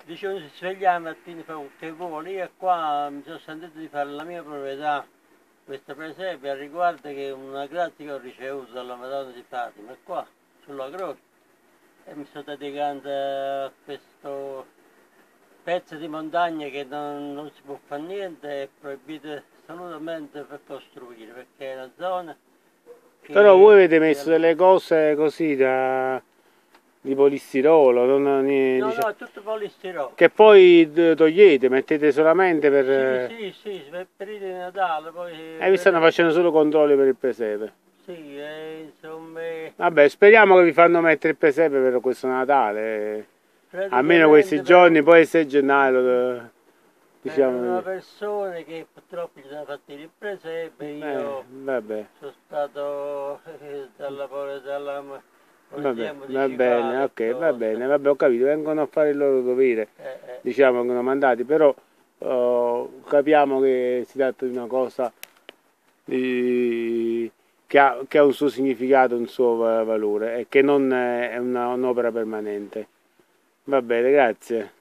Dicevo, si sveglia la mattina e fa che vuole, io qua mi sono sentito di fare la mia proprietà, questa presepe, a riguardo che una grazia che ho ricevuto dalla Madonna di Fatima, e qua, sulla croce, e mi sto dedicando a questo pezzo di montagna che non si può fare niente, è proibito assolutamente per costruire, perché è una zona Però voi che... avete messo delle cose così di polistirolo, No, no, diciamo, è tutto polistirolo. che poi togliete, mettete solamente per... Sì, sì, sì, per il periodo di Natale, poi vi stanno facendo solo controlli per il presepe. sì, insomma, Vabbè, speriamo che vi fanno mettere il presepe per questo Natale. Almeno questi praticamente giorni, poi il 6 gennaio, per diciamo... una persona che purtroppo gli sono fatti il presepe, io vabbè, sono stato dalla polizia va bene, municipale, ok, va cosa. bene, vabbè, ho capito, vengono a fare il loro dovere, Eh. diciamo, vengono mandati, però capiamo che si tratta di una cosa che ha un suo significato, un suo valore e che non è un'opera permanente. Va bene, grazie.